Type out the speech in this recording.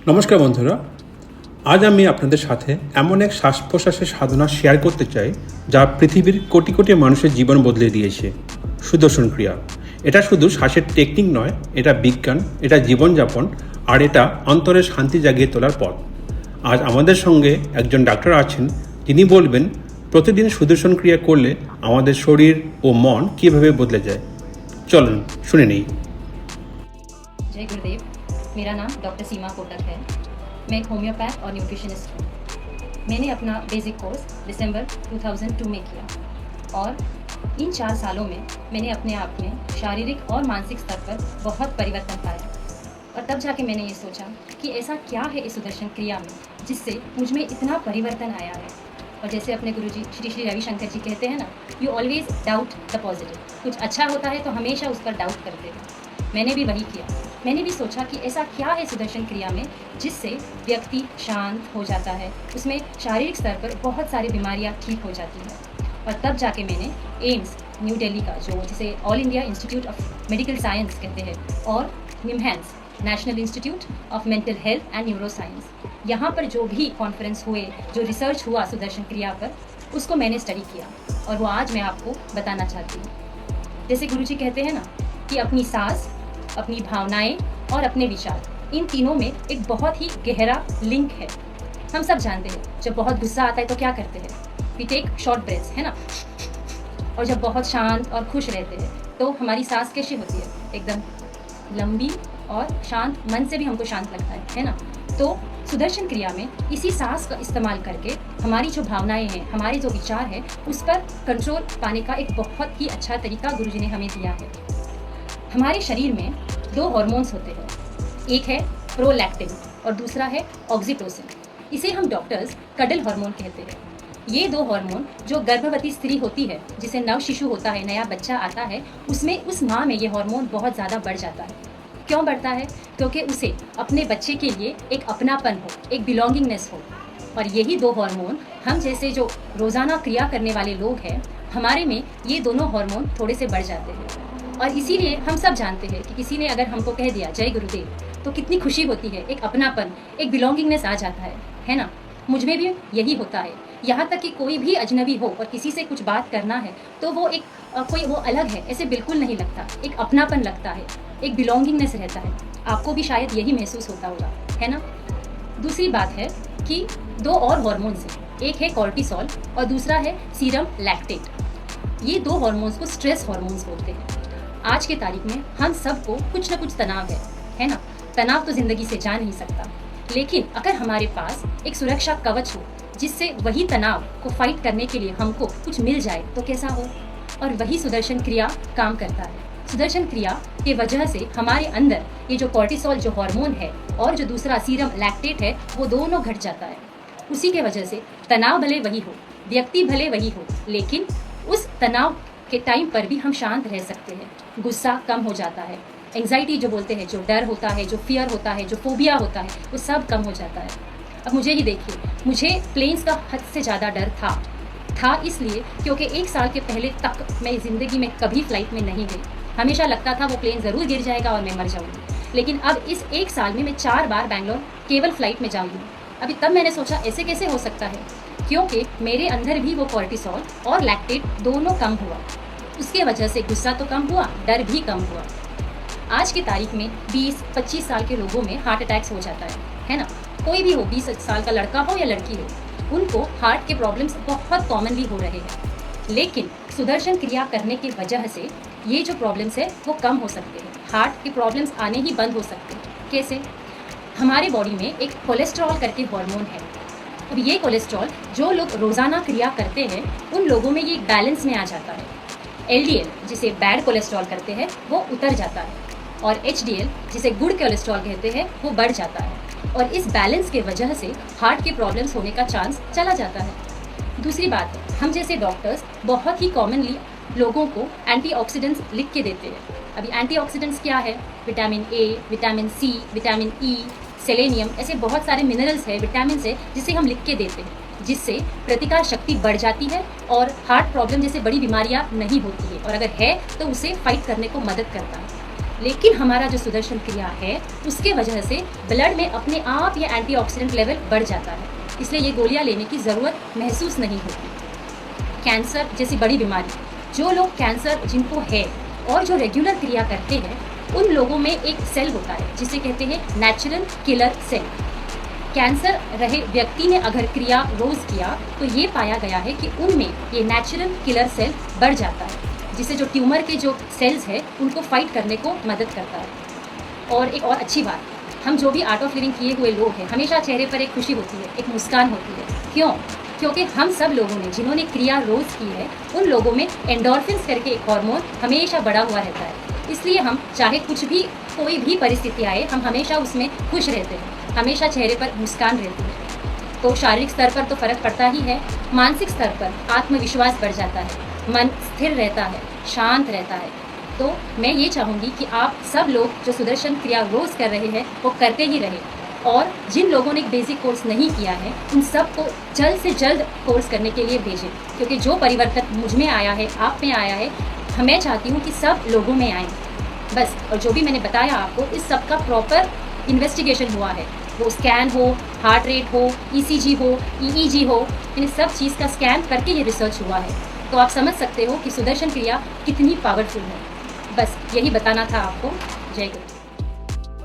নমস্কার বন্ধুরা, আজ আমি আপনাদের সাথে এমন এক শ্বাস প্রশ্বাসের সাধনা শেয়ার করতে চাই যা পৃথিবীর কোটি কোটি মানুষের জীবন বদলে দিয়েছে। সুদর্শন ক্রিয়া। এটা শুধু শ্বাসের টেকনিক নয়, এটা বিজ্ঞান, এটা জীবনযাপন, আর এটা অন্তরের শান্তি জাগিয়ে তোলার পথ। আজ আমাদের সঙ্গে একজন ডাক্তার আছেন, যিনি বলবেন প্রতিদিন সুদর্শন ক্রিয়া করলে আমাদের শরীর ও মন কীভাবে বদলে যায়। চলুন শুনে নেই। जय गुरुदेव। मेरा नाम डॉक्टर सीमा कोटक है। मैं एक होम्योपैथ और न्यूट्रिशनिस्ट हूँ। मैंने अपना बेसिक कोर्स दिसंबर 2002 में किया और इन 4 सालों में मैंने अपने आप में शारीरिक और मानसिक स्तर पर बहुत परिवर्तन पाया। और तब जाके मैंने ये सोचा कि ऐसा क्या है इस सुदर्शन क्रिया में जिससे मुझ में इतना परिवर्तन आया है। और जैसे अपने गुरुजी श्री श्री रविशंकर जी कहते हैं ना, you always doubt the positive. कुछ अच्छा होता है तो हमेशा उस पर डाउट करते हैं। मैंने भी वही किया। मैंने भी सोचा कि ऐसा क्या है सुदर्शन क्रिया में जिससे व्यक्ति शांत हो जाता है, उसमें शारीरिक स्तर पर बहुत सारी बीमारियां ठीक हो जाती हैं। और तब जाके मैंने एम्स न्यू दिल्ली का, जो जिसे All India Institute of Medical Science कहते हैं, और NIMHANS National Institute of Mental Health and Neuro Science, यहाँ पर जो भी कॉन्फ्रेंस हुए, जो रिसर्च हुआ सुदर्शन क्रिया पर, उसको मैंने स्टडी किया और वो आज मैं आपको बताना चाहती हूँ। जैसे गुरुजी कहते हैं ना कि अपनी सांस, अपनी भावनाएं और अपने विचार, इन तीनों में एक बहुत ही गहरा लिंक है। हम सब जानते हैं जब बहुत गुस्सा आता है तो क्या करते हैं, वी टेक शॉर्ट ब्रेथ्स, है ना। और जब बहुत शांत और खुश रहते हैं तो हमारी सांस कैसी होती है, एकदम लंबी और शांत, मन से भी हमको शांत लगता है ना। तो सुदर्शन क्रिया में इसी सांस का इस्तेमाल करके हमारी जो भावनाएं हैं, हमारे जो विचार है, उस पर कंट्रोल पाने का एक बहुत ही अच्छा तरीका गुरुजी ने हमें दिया है। हमारे शरीर में 2 हार्मोन्स होते हैं, एक है प्रोलैक्टिन और दूसरा है ऑक्सीटोसिन। इसे हम डॉक्टर्स कडल हार्मोन कहते हैं। ये 2 हार्मोन जो गर्भवती स्त्री होती है, जिसे नव शिशु होता है, नया बच्चा आता है, उसमें उस माँ में ये हार्मोन बहुत ज़्यादा बढ़ जाता है। क्यों बढ़ता है? क्योंकि उसे अपने बच्चे के लिए एक अपनापन हो, एक बिलोंगिंगनेस हो। और यही 2 हार्मोन हम जैसे जो रोज़ाना क्रिया करने वाले लोग हैं, हमारे में ये दोनों हार्मोन थोड़े से बढ़ जाते हैं। और इसीलिए हम सब जानते हैं कि किसी ने अगर हमको कह दिया जय गुरुदेव तो कितनी खुशी होती है, एक अपनापन, एक बिलोंगिंगनेस आ जाता है ना। मुझ में भी यही होता है। यहाँ तक कि कोई भी अजनबी हो और किसी से कुछ बात करना है तो वो एक कोई वो अलग है ऐसे बिल्कुल नहीं लगता, एक अपनापन लगता है, एक बिलोंगिंगनेस रहता है। आपको भी शायद यही महसूस होता होगा, है ना। दूसरी बात है कि 2 और हार्मोन्स हैं, एक है कॉर्टिसोल और दूसरा है सीरम लैक्टेट। ये 2 हार्मोन्स को स्ट्रेस हार्मोन्स बोलते हैं। आज के तारीख में हम सबको कुछ ना कुछ तनाव है ना। तनाव तो ज़िंदगी से जा नहीं सकता, लेकिन अगर हमारे पास एक सुरक्षा कवच हो जिससे वही तनाव को फाइट करने के लिए हमको कुछ मिल जाए तो कैसा हो। और वही सुदर्शन क्रिया काम करता है। सुदर्शन क्रिया के वजह से हमारे अंदर ये जो कॉर्टिसोल जो हार्मोन है और जो दूसरा सीरम लैक्टेट है, वो दोनों घट जाता है। उसी के वजह से तनाव भले वही हो, व्यक्ति भले वही हो, लेकिन उस तनाव के टाइम पर भी हम शांत रह सकते हैं। गुस्सा कम हो जाता है, एंग्जाइटी जो बोलते हैं, जो डर होता है, जो फियर होता है, जो फोबिया होता है, वो सब कम हो जाता है। अब मुझे ही देखिए, मुझे प्लेन्स का हद से ज़्यादा डर था इसलिए क्योंकि 1 साल के पहले तक मैं ज़िंदगी में कभी फ़्लाइट में नहीं गई। हमेशा लगता था वो प्लेन ज़रूर गिर जाएगा और मैं मर जाऊँगी। लेकिन अब इस 1 साल में मैं 4 बार बैंगलोर केवल फ़्लाइट में जाऊँगी। अभी तब मैंने सोचा ऐसे कैसे हो सकता है, क्योंकि मेरे अंदर भी वो कॉर्टिसोल और लैक्टेट दोनों कम हुआ। उसके वजह से गुस्सा तो कम हुआ, डर भी कम हुआ। आज की तारीख में 20-25 साल के लोगों में हार्ट अटैक्स हो जाता है ना। कोई भी हो, 20 साल का लड़का हो या लड़की हो, उनको हार्ट के प्रॉब्लम्स बहुत कॉमनली हो रहे हैं। लेकिन सुदर्शन क्रिया करने की वजह से ये जो प्रॉब्लम्स है वो कम हो सकते हैं। हार्ट के प्रॉब्लम्स आने ही बंद हो सकते हैं। कैसे? हमारे बॉडी में एक कोलेस्ट्रॉल करके हार्मोन है। अब ये कोलेस्ट्रॉल जो लोग रोज़ाना क्रिया करते हैं उन लोगों में ये बैलेंस में आ जाता है। LDL जिसे बैड कोलेस्ट्रॉल करते हैं वो उतर जाता है और HDL जिसे गुड कोलेस्ट्रॉल कहते हैं वो बढ़ जाता है। और इस बैलेंस के वजह से हार्ट के प्रॉब्लम्स होने का चांस चला जाता है। दूसरी बात है, हम जैसे डॉक्टर्स बहुत ही कॉमनली लोगों को एंटीऑक्सीडेंट्स लिख के देते हैं। अभी एंटीऑक्सीडेंट्स क्या है? Vitamin A, vitamin C, vitamin E, selenium, ऐसे बहुत सारे मिनरल्स है, विटामिन है, जिसे हम लिख के देते हैं, जिससे प्रतिकार शक्ति बढ़ जाती है और हार्ट प्रॉब्लम जैसे बड़ी बीमारियां नहीं होती है, और अगर है तो उसे फाइट करने को मदद करता है। लेकिन हमारा जो सुदर्शन क्रिया है उसके वजह से ब्लड में अपने आप ये एंटीऑक्सीडेंट लेवल बढ़ जाता है, इसलिए ये गोलियां लेने की ज़रूरत महसूस नहीं होती। कैंसर जैसी बड़ी बीमारी, जो लोग कैंसर जिनको है और जो रेगुलर क्रिया करते हैं उन लोगों में एक सेल होता है जिसे कहते हैं नेचुरल किलर सेल। कैंसर रहे व्यक्ति ने अगर क्रिया रोज़ किया तो ये पाया गया है कि उनमें ये नेचुरल किलर सेल बढ़ जाता है, जिससे जो ट्यूमर के जो सेल्स है उनको फाइट करने को मदद करता है। और एक और अच्छी बात, हम जो भी आर्ट ऑफ लिविंग किए हुए लोग हैं हमेशा चेहरे पर एक खुशी होती है, एक मुस्कान होती है। क्यों? क्योंकि हम सब लोगों ने जिन्होंने क्रिया रोज़ की है उन लोगों में एंडोर्फिन्स करके एक हार्मोन हमेशा बढ़ा हुआ रहता है, इसलिए हम चाहे कुछ भी कोई भी परिस्थिति आए हम हमेशा उसमें खुश रहते हैं, हमेशा चेहरे पर मुस्कान रहती है। तो शारीरिक स्तर पर तो फर्क पड़ता ही है, मानसिक स्तर पर आत्मविश्वास बढ़ जाता है, मन स्थिर रहता है, शांत रहता है। तो मैं ये चाहूँगी कि आप सब लोग जो सुदर्शन क्रिया रोज़ कर रहे हैं वो करते ही रहे, और जिन लोगों ने एक बेसिक कोर्स नहीं किया है उन सब को जल्द से जल्द कोर्स करने के लिए भेजें, क्योंकि जो परिवर्तन मुझ में आया है, आप में आया है, मैं चाहती हूँ कि सब लोगों में आए बस। और जो भी मैंने बताया आपको, इस सब का प्रॉपर इन्वेस्टिगेशन हुआ है, वो स्कैन हो, हार्ट रेट हो, ECG हो, EEG हो, इन सब चीज़ का स्कैन करके ये रिसर्च हुआ है। तो आप समझ सकते हो कि सुदर्शन क्रिया कितनी पावरफुल है। बस यही बताना था आपको। जय गुरु।